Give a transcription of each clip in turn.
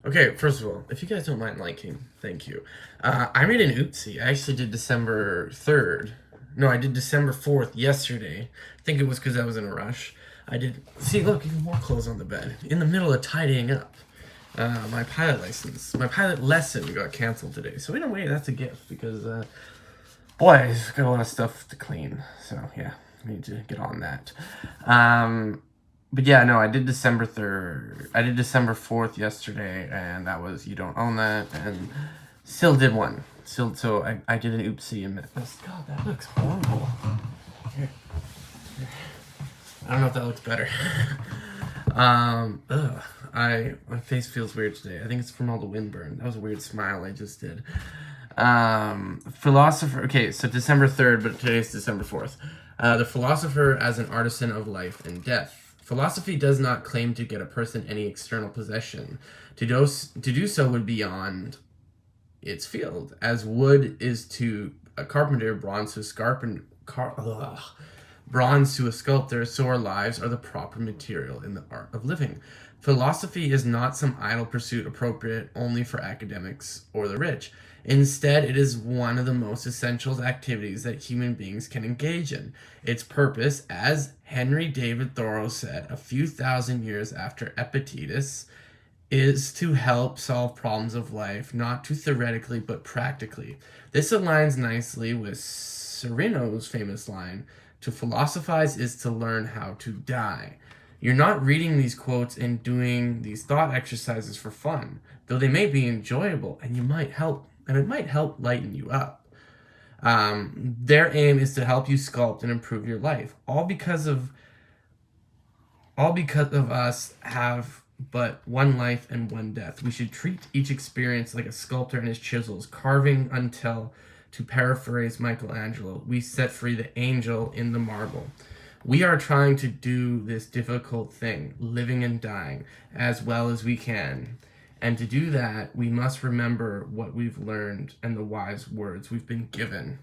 Okay, first of all, if you guys don't mind liking, thank you. I made an oopsie. I actually did December 3rd. No, I did December 4th yesterday. I think it was because I was in a rush. I did. See, look, even more clothes on the bed. In the middle of tidying up. My pilot lesson got canceled today. So, in a way, that's a gift because, boy, I've got a lot of stuff to clean. So, yeah, I need to get on that. But yeah, no, I did December 3rd. I did December 4th yesterday, and that was You Don't Own That, and still did one. So I did an oopsie and this. God, that looks horrible. Here. I don't know if that looks better. My face feels weird today. I think it's from all the windburn. That was a weird smile I just did. Philosopher. Okay, so December 3rd, but today's December 4th. The philosopher as an artisan of life and death. Philosophy does not claim to get a person any external possession. To do so would be beyond its field, as wood is to a carpenter, bronze to a sculptor, so our lives are the proper material in the art of living. Philosophy is not some idle pursuit appropriate only for academics or the rich. Instead, it is one of the most essential activities that human beings can engage in. Its purpose, as Henry David Thoreau said a few thousand years after Epictetus, is to help solve problems of life, not to theoretically but practically. This aligns nicely with Cyrano's famous line, to philosophize is to learn how to die. You're not reading these quotes and doing these thought exercises for fun, though they may be enjoyable and it might help lighten you up. Their aim is to help you sculpt and improve your life, all because of us have but one life and one death. We should treat each experience like a sculptor and his chisels, carving until, to paraphrase Michelangelo, we set free the angel in the marble. We are trying to do this difficult thing, living and dying, as well as we can. And to do that, we must remember what we've learned and the wise words we've been given.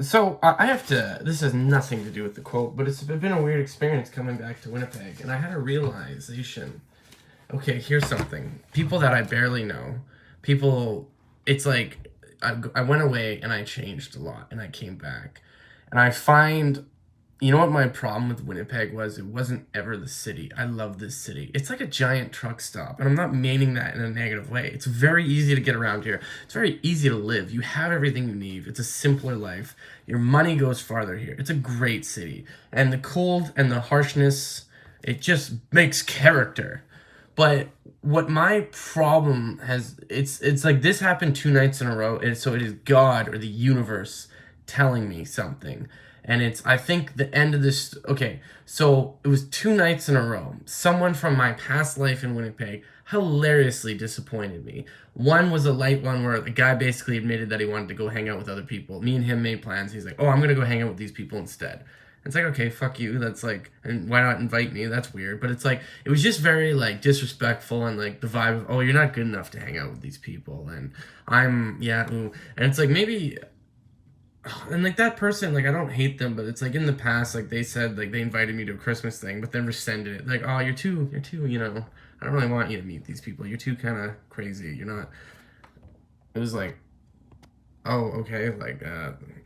So I have to, this has nothing to do with the quote, but it's been a weird experience coming back to Winnipeg, and I had a realization. Okay, here's something. People that I barely know, it's like, I went away and I changed a lot, and I came back. And I find, you know what my problem with Winnipeg was? It wasn't ever the city. I love this city. It's like a giant truck stop, and I'm not meaning that in a negative way. It's very easy to get around here. It's very easy to live. You have everything you need. It's a simpler life. Your money goes farther here. It's a great city. And the cold and the harshness, it just makes character. But what my problem it's like this happened 2 nights in a row, and so it is God or the universe telling me something. And I think the end of this, okay, so it was 2 nights in a row. Someone from my past life in Winnipeg hilariously disappointed me. One was a light one where the guy basically admitted that he wanted to go hang out with other people. Me and him made plans. He's like, oh, I'm going to go hang out with these people instead. It's like, okay, fuck you. That's like, and why not invite me? That's weird. But it's like, it was just very like disrespectful and like the vibe of, oh, you're not good enough to hang out with these people. And ooh. And it's like, maybe, and like that person, like I don't hate them, but it's like in the past, like they said, like they invited me to a Christmas thing, but then rescinded it. Like, oh, you're too, I don't really want you to meet these people. You're too kind of crazy. You're not, it was like, oh, okay, like,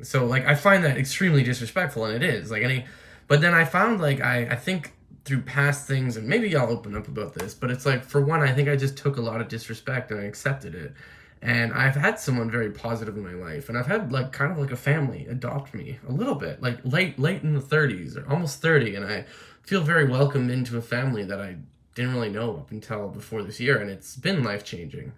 so, like, I find that extremely disrespectful, and it is, like, but then I found, like, I think through past things, and maybe I'll open up about this, but it's like, for one, I think I just took a lot of disrespect, and I accepted it, and I've had someone very positive in my life, and I've had, like, kind of like a family adopt me, a little bit, like, late in the 30s, or almost 30, and I feel very welcomed into a family that I didn't really know up until before this year, and it's been life-changing.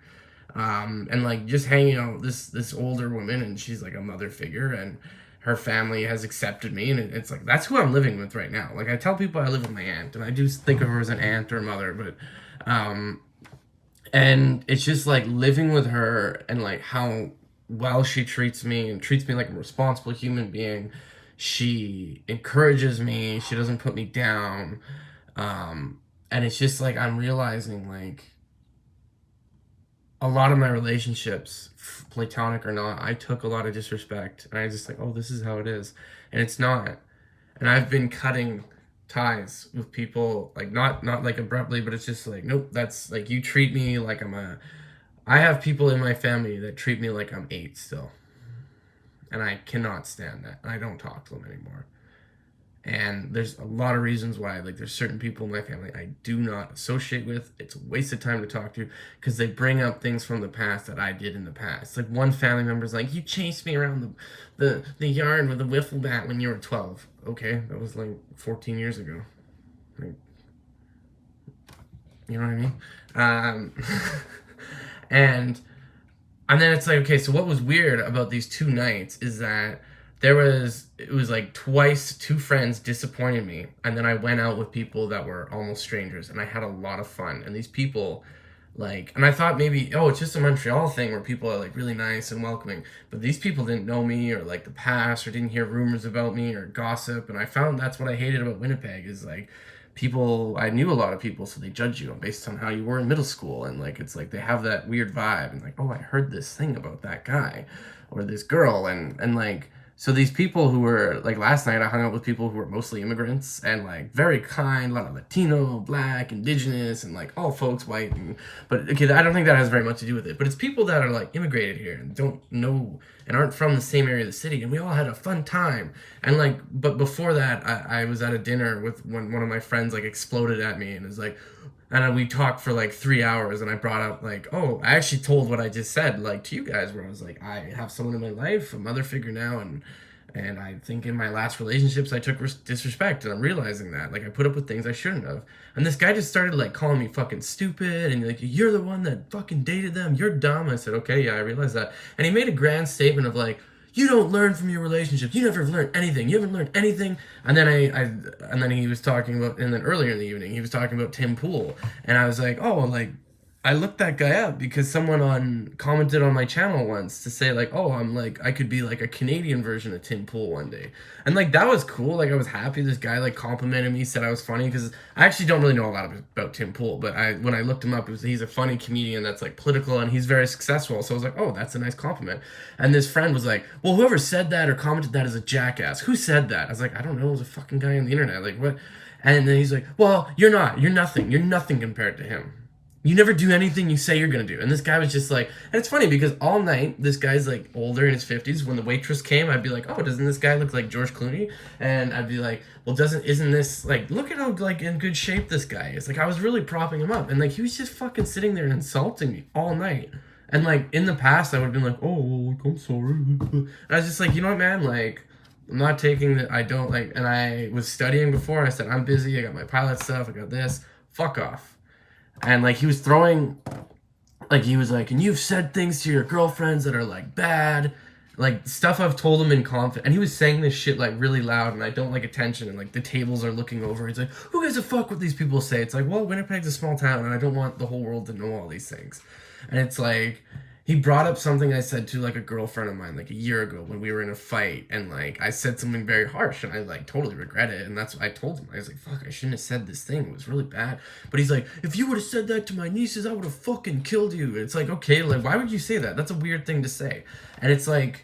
And like just hanging out with this older woman, and she's like a mother figure, and her family has accepted me, and it's like that's who I'm living with right now. Like I tell people I live with my aunt, and I do think of her as an aunt or a mother, but and it's just like living with her and like how well she treats me and treats me like a responsible human being. She encourages me. She doesn't put me down. And it's just like I'm realizing like a lot of my relationships, platonic or not, I took a lot of disrespect, and I just like, oh, this is how it is, and it's not. And I've been cutting ties with people, like not like abruptly, but it's just like, nope, that's like, you treat me like I have people in my family that treat me like I'm 8 still, and I cannot stand that. I don't talk to them anymore. And there's a lot of reasons why. Like, there's certain people in my family I do not associate with. It's a waste of time to talk to because they bring up things from the past that I did in the past. Like, one family member's like, you chased me around the yard with a wiffle bat when you were 12. Okay, that was like 14 years ago. Like, you know what I mean? And and then it's like, okay, so what was weird about these 2 nights is that it was like twice 2 friends disappointed me, and then I went out with people that were almost strangers, and I had a lot of fun. And these people, like, and I thought maybe, oh, it's just a Montreal thing where people are like really nice and welcoming, but these people didn't know me or like the past, or didn't hear rumors about me or gossip. And I found that's what I hated about Winnipeg is like, people, I knew a lot of people, so they judge you based on how you were in middle school, and like, it's like they have that weird vibe, and like, oh, I heard this thing about that guy or this girl, and like, so these people who were like, last night I hung out with people who were mostly immigrants and like very kind, a lot of Latino, Black, Indigenous, and like all folks white, but okay, I don't think that has very much to do with it, but it's people that are like immigrated here and don't know and aren't from the same area of the city, and we all had a fun time. And like, but before that, I was at a dinner with one of my friends, like exploded at me and was like, and we talked for like 3 hours, and I brought up like, oh, I actually told what I just said like to you guys, where I was like, I have someone in my life, a mother figure now, and I think in my last relationships I took disrespect, and I'm realizing that like I put up with things I shouldn't have. And this guy just started like calling me fucking stupid, and like, you're the one that fucking dated them, you're dumb. I said, okay, yeah, I realize that. And he made a grand statement of like, you don't learn from your relationships. You never learned anything. You haven't learned anything. And then and then he was talking about, and then earlier in the evening he was talking about Tim Pool, and I was like, oh, like, I looked that guy up because someone commented on my channel once to say like, oh, I'm like, I could be like a Canadian version of Tim Pool one day. And like, that was cool. Like, I was happy this guy like complimented me, said I was funny, because I actually don't really know a lot about Tim Pool, but when I looked him up, he's a funny comedian that's like political, and he's very successful. So I was like, oh, that's a nice compliment. And this friend was like, well, whoever said that or commented that is a jackass. Who said that? I was like, I don't know. It was a fucking guy on the internet. Like, what? And then he's like, well, you're not. You're nothing. You're nothing compared to him. You never do anything you say you're gonna do. And this guy was just like, and it's funny because all night, this guy's like older in his 50s. When the waitress came, I'd be like, oh, doesn't this guy look like George Clooney? And I'd be like, well, isn't this, like, look at how like in good shape this guy is. Like, I was really propping him up. And like, he was just fucking sitting there and insulting me all night. And like, in the past, I would have been like, oh, well, like, I'm sorry. And I was just like, you know what, man, like, I'm not taking that. I don't like, and I was studying before. I said, I'm busy. I got my pilot stuff. I got this. Fuck off. And like, he was throwing, like, he was like, and you've said things to your girlfriends that are like bad, like stuff I've told him in confidence. And he was saying this shit like really loud, and I don't like attention, and like the tables are looking over. He's like, who gives a fuck what these people say? It's like, well, Winnipeg's a small town, and I don't want the whole world to know all these things. And it's like, he brought up something I said to like a girlfriend of mine like a year ago when we were in a fight, and like, I said something very harsh, and I like totally regret it. And that's what I told him. I was like, fuck, I shouldn't have said this thing. It was really bad. But he's like, if you would have said that to my nieces, I would have fucking killed you. It's like, okay, like, why would you say that? That's a weird thing to say. And it's like,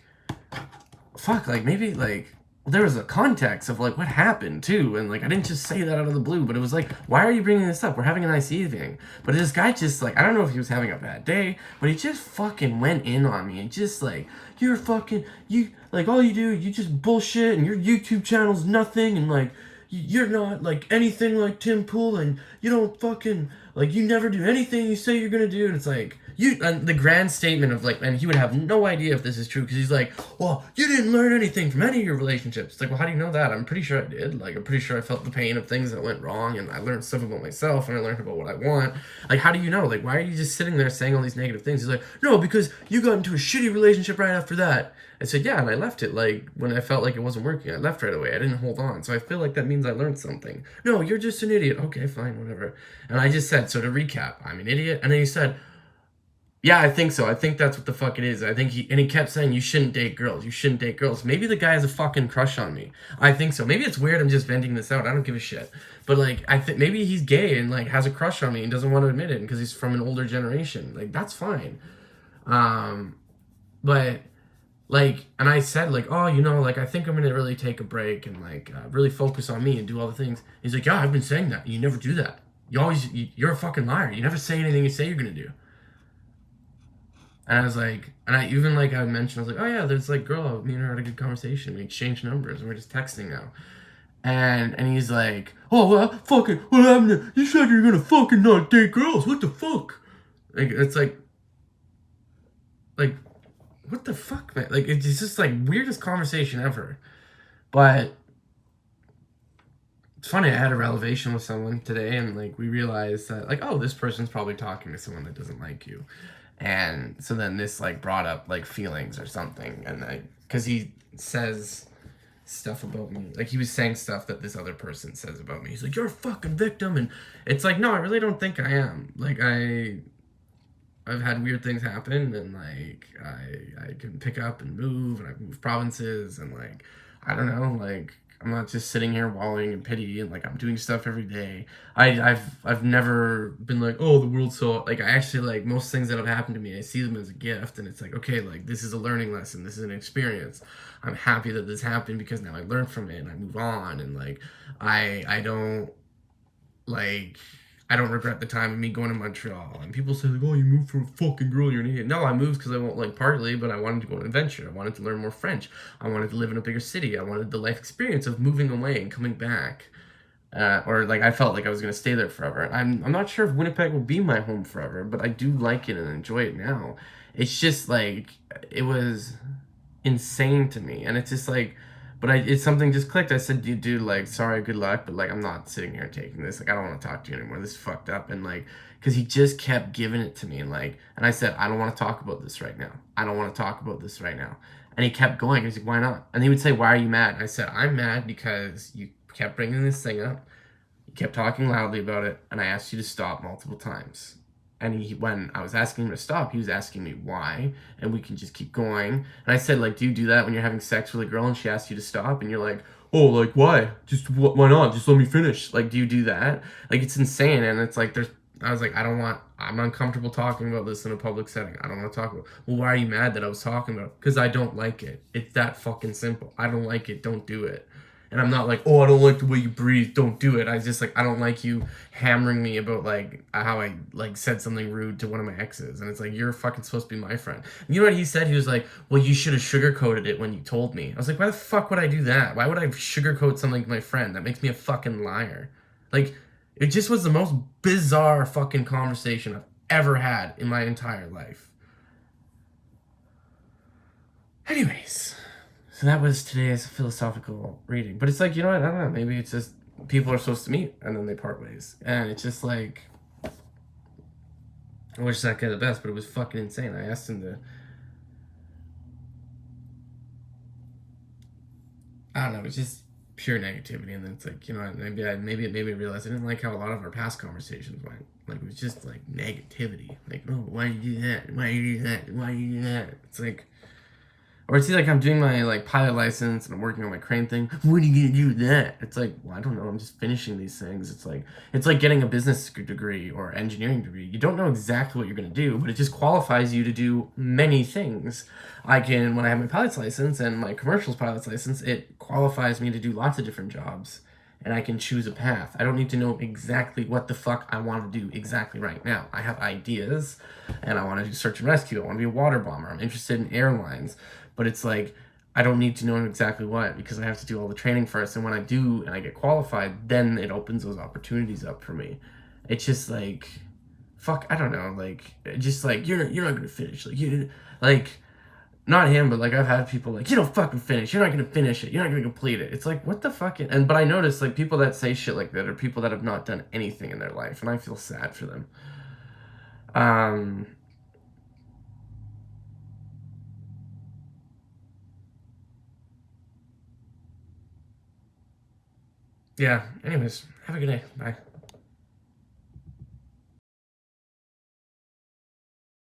fuck, like, maybe like, there was a context of like what happened too, and like, I didn't just say that out of the blue, but it was like, why are you bringing this up? We're having a nice evening. But this guy just like, I don't know if he was having a bad day, but he just fucking went in on me, and just like, you're fucking, you like, all you do, you just bullshit, and your YouTube channel's nothing, and like, you're not like anything like Tim Pool, and you don't fucking, like, you never do anything you say you're gonna do. And it's like, and the grand statement of like, and he would have no idea if this is true, because he's like, well, you didn't learn anything from any of your relationships. It's like, well, how do you know that? I'm pretty sure I did. Like, I'm pretty sure I felt the pain of things that went wrong, and I learned stuff about myself, and I learned about what I want. Like, how do you know? Like, why are you just sitting there saying all these negative things? He's like, no, because you got into a shitty relationship right after that. I said, yeah, and I left it, like, when I felt like it wasn't working. I left right away. I didn't hold on. So I feel like that means I learned something. No, you're just an idiot. Okay, fine, whatever. And I just said, so to recap, I'm an idiot. And then he said, yeah, I think so. I think that's what the fuck it is. I think he kept saying, you shouldn't date girls. You shouldn't date girls. Maybe the guy has a fucking crush on me. I think so. Maybe it's weird I'm just venting this out. I don't give a shit. But like, I think maybe he's gay and like has a crush on me and doesn't want to admit it because he's from an older generation. Like, that's fine. But like, and I said, like, oh, like, I think I'm gonna really take a break and, like, really focus on me and do all the things. He's like, yeah, I've been saying that. You never do that. You're a fucking liar. You never say anything you say you're gonna do. And I was like, and I even, like, I mentioned, I was like, oh yeah, there's, like, girl, me and her had a good conversation. We exchanged numbers and we're just texting now. And he's like, oh, well, fucking, what happened to, you said you're gonna fucking not date girls. What the fuck? Like, it's like, what the fuck, man? Like, it's just, like, weirdest conversation ever. But it's funny, I had a revelation with someone today, and, like, we realized that, like, oh, this person's probably talking to someone that doesn't like you. And so then this, like, brought up, like, feelings or something. And because he says stuff about me. Like, he was saying stuff that this other person says about me. He's like, you're a fucking victim. And it's like, no, I really don't think I am. Like, I've had weird things happen, and, like, I can pick up and move, and I've moved provinces, and, like, I don't know, like, I'm not just sitting here wallowing in pity, and, like, I'm doing stuff every day. I've never been like, oh, the world's so, like, I actually, like, most things that have happened to me, I see them as a gift, and it's like, okay, like, this is a learning lesson, this is an experience. I'm happy that this happened because now I learned from it, and I move on, and, like, I don't, like, I don't regret the time of me going to Montreal. And people say, like, oh, you moved for a fucking girl, you're an idiot. No, I moved because I won't, like, partly, but I wanted to go on an adventure. I wanted to learn more French. I wanted to live in a bigger city. I wanted the life experience of moving away and coming back. Or, like, I felt like I was going to stay there forever. I'm not sure if Winnipeg will be my home forever, but I do like it and enjoy it now. It's just, like, it was insane to me. And it's just, like, but it's something just clicked. I said, dude, like, sorry, good luck, but, like, I'm not sitting here taking this. Like, I don't want to talk to you anymore. This is fucked up. And, like, because he just kept giving it to me. And, like, and I said, I don't want to talk about this right now. I don't want to talk about this right now. And he kept going. He's like, why not? And he would say, why are you mad? And I said, I'm mad because you kept bringing this thing up. You kept talking loudly about it. And I asked you to stop multiple times. And when I was asking him to stop, he was asking me why, and we can just keep going. And I said, like, do you do that when you're having sex with a girl and she asks you to stop, and you're like, oh, like, why? Just, why not? Just let me finish. Like, do you do that? Like, it's insane, and it's like, I was like, I'm uncomfortable talking about this in a public setting. I don't want to talk about it. Well, why are you mad that I was talking about it? Because I don't like it. It's that fucking simple. I don't like it. Don't do it. And I'm not like, oh, I don't like the way you breathe. Don't do it. I just, like, I don't like you hammering me about, like, how I, like, said something rude to one of my exes. And it's like, you're fucking supposed to be my friend. And you know what he said? He was like, well, you should have sugarcoated it when you told me. I was like, why the fuck would I do that? Why would I sugarcoat something to my friend? That makes me a fucking liar. Like, it just was the most bizarre fucking conversation I've ever had in my entire life. Anyways. So that was today's philosophical reading. But it's like, you know what? I don't know. Maybe it's just people are supposed to meet and then they part ways. And it's just like, I wish that guy the best, but it was fucking insane. I asked him to, I don't know, it's just pure negativity. And then it's like, you know, maybe it made me realize I didn't like how a lot of our past conversations went. Like, it was just like negativity. Like, oh, why do you do that? Why do you do that? Why do you do that? It's like, or it's like I'm doing my, like, pilot license and I'm working on my crane thing. What are you gonna do with that? It's like, well, I don't know. I'm just finishing these things. It's like getting a business degree or engineering degree. You don't know exactly what you're gonna do, but it just qualifies you to do many things. When I have my pilot's license and my commercials pilot's license, it qualifies me to do lots of different jobs. And I can choose a path. I don't need to know exactly what the fuck I want to do exactly right now. I have ideas, and I want to do search and rescue. I want to be a water bomber. I'm interested in airlines. But it's like, I don't need to know exactly what, because I have to do all the training first. And when I do and I get qualified, then it opens those opportunities up for me. It's just like, fuck, I don't know. Like, just like, you're not going to finish. Like, not him, but, like, I've had people like, you don't fucking finish. You're not going to finish it. You're not going to complete it. It's like, what the fuck? But I notice, like, people that say shit like that are people that have not done anything in their life. And I feel sad for them. Yeah, anyways, have a good day. Bye.